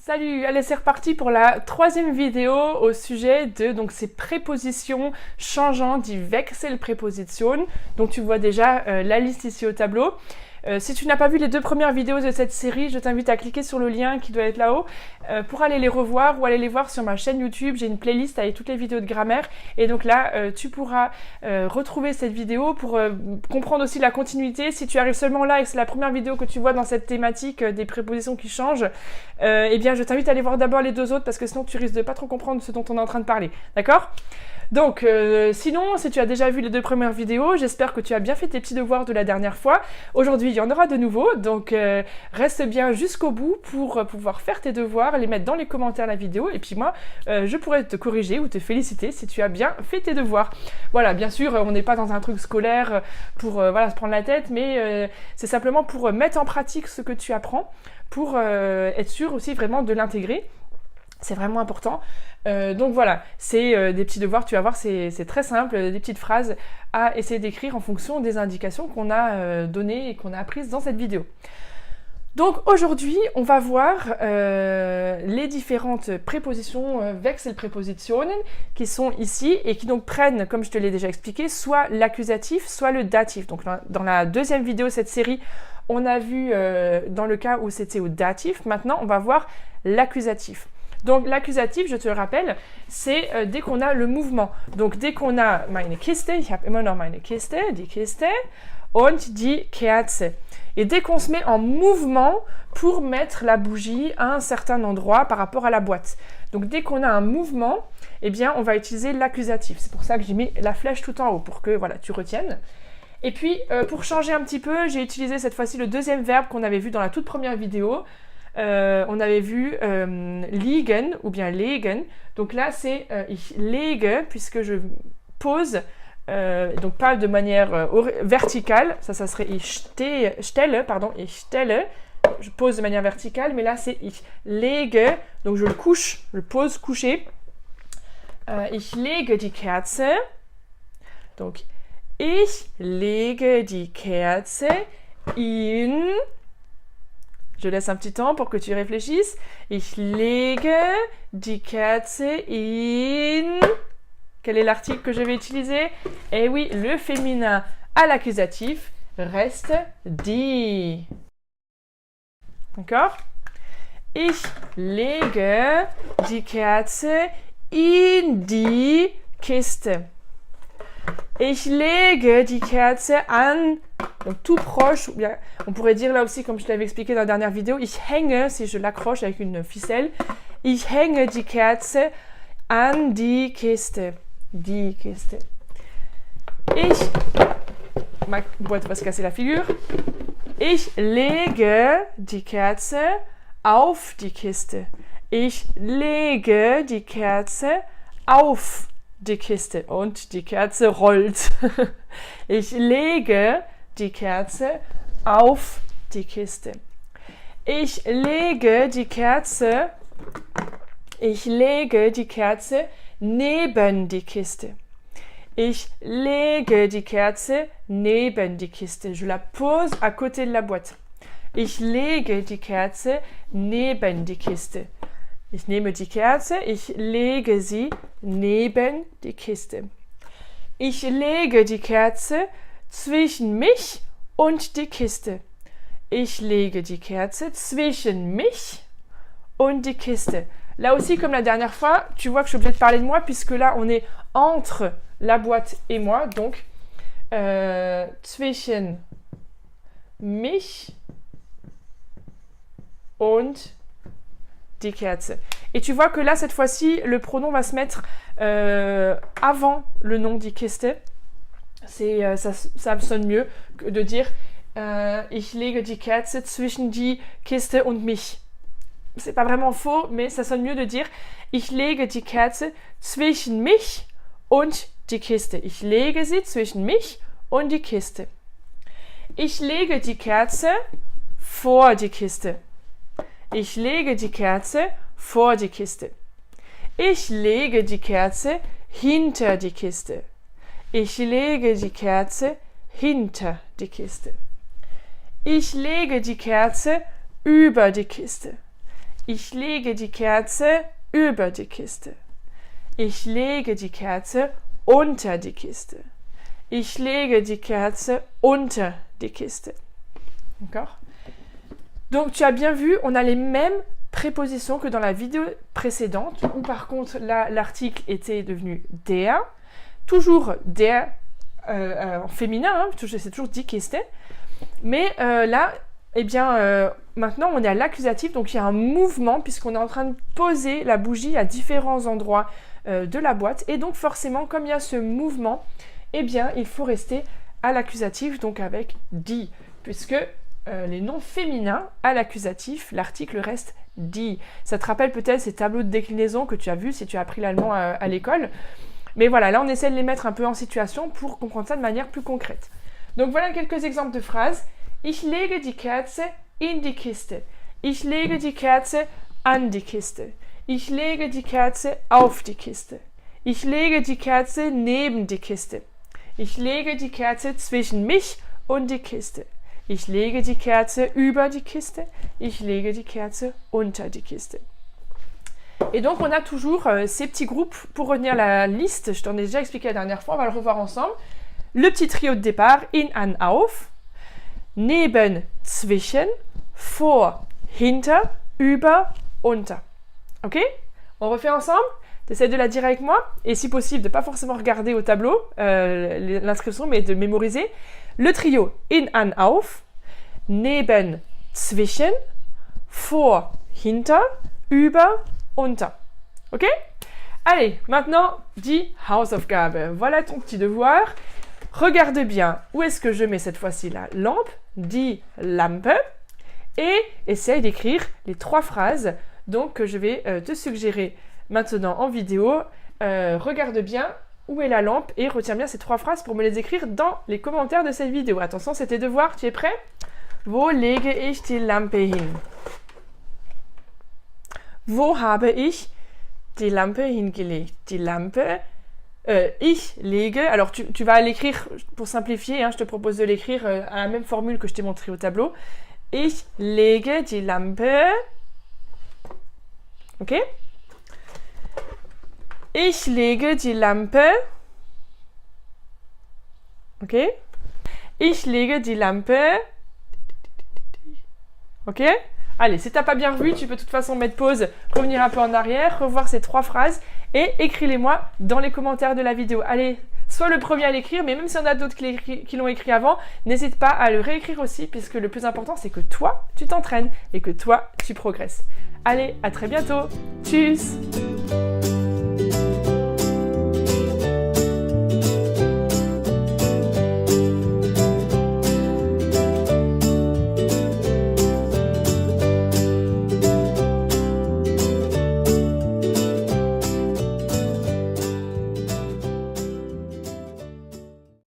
Salut, allez c'est reparti pour la troisième vidéo au sujet de ces prépositions changeantes, die Wechselpräpositionen. Donc tu vois déjà la liste ici au tableau. Si tu n'as pas vu les deux premières vidéos de cette série, je t'invite à cliquer sur le lien qui doit être là-haut pour aller les revoir ou aller les voir sur ma chaîne YouTube. J'ai une playlist avec toutes les vidéos de grammaire et donc là, tu pourras retrouver cette vidéo pour comprendre aussi la continuité. Si tu arrives seulement là et que c'est la première vidéo que tu vois dans cette thématique des prépositions qui changent, eh bien je t'invite à aller voir d'abord les deux autres parce que sinon tu risques de pas trop comprendre ce dont on est en train de parler. D'accord ? Donc, sinon, si tu as déjà vu les deux premières vidéos, j'espère que tu as bien fait tes petits devoirs de la dernière fois. Aujourd'hui, il y en aura de nouveaux, donc reste bien jusqu'au bout pour pouvoir faire tes devoirs, les mettre dans les commentaires de la vidéo, et puis moi, je pourrais te corriger ou te féliciter si tu as bien fait tes devoirs. Voilà, bien sûr, on n'est pas dans un truc scolaire pour voilà, se prendre la tête, mais c'est simplement pour mettre en pratique ce que tu apprends, pour être sûr aussi vraiment de l'intégrer. C'est vraiment important. Donc voilà, c'est des petits devoirs, tu vas voir, c'est très simple, des petites phrases à essayer d'écrire en fonction des indications qu'on a données et qu'on a apprises dans cette vidéo. Donc aujourd'hui, on va voir les différentes prépositions Wechselpräpositionen qui sont ici et qui donc prennent, comme je te l'ai déjà expliqué, soit l'accusatif, soit le datif. Donc dans la deuxième vidéo de cette série, on a vu dans le cas où c'était au datif. Maintenant, on va voir l'accusatif. Donc l'accusatif, je te le rappelle, c'est dès qu'on a le mouvement. Donc dès qu'on a meine Kiste, ich habe immer noch meine Kiste, die Kiste und die Kerze. Et dès qu'on se met en mouvement pour mettre la bougie à un certain endroit par rapport à la boîte. Donc dès qu'on a un mouvement, eh bien on va utiliser l'accusatif. C'est pour ça que j'ai mis la flèche tout en haut pour que voilà, tu retiennes. Et puis pour changer un petit peu, j'ai utilisé cette fois-ci le deuxième verbe qu'on avait vu dans la toute première vidéo. On avait vu liegen ou bien legen. Donc là, c'est ich lege, puisque je pose, donc pas de manière verticale. Ça serait ich stelle, pardon, ich stelle. Je pose de manière verticale, mais là, c'est ich lege. Donc je le couche, je le pose couché. Ich lege die Kerze. Donc, ich lege die Kerze in... Je laisse un petit temps pour que tu réfléchisses. Ich lege die Kerze in... Quel est l'article que je vais utiliser? Eh oui, le féminin à l'accusatif reste die. D'accord? Ich lege die Kerze in die Kiste. Ich lege die Kerze an... Donc tout proche, ou bien, on pourrait dire là aussi, comme je l'avais expliqué dans la dernière vidéo, ich hänge, si je l'accroche avec une ficelle, ich hänge die Kerze an die Kiste. Die Kiste. Ma boîte va se casser la figure. Ich lege die Kerze auf die Kiste. Ich lege die Kerze auf die Kiste. Und die Kerze rollt. Ich lege die Kerze auf die Kiste. Ich lege die Kerze neben die Kiste. Ich lege die Kerze neben die Kiste. Je la pose à côté de la boîte. Ich lege die Kerze neben die Kiste. Ich nehme die Kerze, ich lege sie neben die Kiste. Ich lege die Kerze zwischen mich und die Kiste. Ich lege die Kerze zwischen mich und die Kiste. Là aussi, comme la dernière fois, tu vois que je suis obligée de parler de moi puisque là, on est entre la boîte et moi. Donc, zwischen mich und die Kerze. Et tu vois que là, cette fois-ci, le pronom va se mettre avant le nom die Kiste. Ça sonne mieux que de dire ich lege die Kerze zwischen die Kiste und mich. C'est pas vraiment faux, mais ça sonne mieux de dire ich lege die Kerze zwischen mich und die Kiste. Ich lege sie zwischen mich und die Kiste. Ich lege die Kerze vor die Kiste. Ich lege die Kerze vor die Kiste. Ich lege die Kerze hinter die Kiste. Ich lege die Kerze hinter die Kiste. Ich lege die Kerze über die Kiste. Ich lege die Kerze über die Kiste. Ich lege die Kerze unter die Kiste. Ich lege die Kerze unter die Kiste. D'accord? Donc tu as bien vu, on a les mêmes prépositions que dans la vidéo précédente, où par contre là l'article était devenu der, toujours der en féminin, hein, c'est toujours die Kiste, mais là, eh bien, maintenant on est à l'accusatif, donc il y a un mouvement puisqu'on est en train de poser la bougie à différents endroits de la boîte, et donc forcément comme il y a ce mouvement, eh bien il faut rester à l'accusatif, donc avec die, puisque les noms féminins à l'accusatif, l'article reste die. Ça te rappelle peut-être ces tableaux de déclinaison que tu as vus si tu as appris l'allemand à l'école. Mais voilà, là on essaie de les mettre un peu en situation pour comprendre ça de manière plus concrète. Donc voilà quelques exemples de phrases. Ich lege die Kerze in die Kiste. Ich lege die Kerze an die Kiste. Ich lege die Kerze auf die Kiste. Ich lege die Kerze neben die Kiste. Ich lege die Kerze zwischen mich und die Kiste. Ich lege die Kerze über die Kiste. Ich lege die Kerze unter die Kiste. Et donc on a toujours ces petits groupes pour retenir la liste. Je t'en ai déjà expliqué la dernière fois, on va le revoir ensemble. Le petit trio de départ, in, an, auf, neben, zwischen, vor, hinter, über, unter. Ok? On refait ensemble? T'essaies de la dire avec moi, et si possible de ne pas forcément regarder au tableau l'inscription, mais de mémoriser. Le trio, in, an, auf, neben, zwischen, vor, hinter, über, unter. Ok? Allez, maintenant, die Hausaufgabe. Voilà ton petit devoir. Regarde bien où est-ce que je mets cette fois-ci la lampe, die Lampe, et essaye d'écrire les 3 phrases donc, que je vais te suggérer maintenant en vidéo. Regarde bien où est la lampe et retiens bien ces 3 phrases pour me les écrire dans les commentaires de cette vidéo. Attention, c'est tes devoirs, tu es prêt? Wo lege ich die Lampe hin? Wo habe ich die Lampe hingelegt? Die Lampe, ich lege, alors tu vas l'écrire pour simplifier, hein, je te propose de l'écrire à la même formule que je t'ai montré au tableau. Ich lege die Lampe, ok? Ich lege die Lampe, ok? Ich lege die Lampe, ok? Allez, si t'as pas bien revu, tu peux de toute façon mettre pause, revenir un peu en arrière, revoir ces 3 phrases et écris-les-moi dans les commentaires de la vidéo. Allez, sois le premier à l'écrire, mais même si on a d'autres qui l'ont écrit avant, n'hésite pas à le réécrire aussi, puisque le plus important, c'est que toi, tu t'entraînes et que toi, tu progresses. Allez, à très bientôt. Tchuss!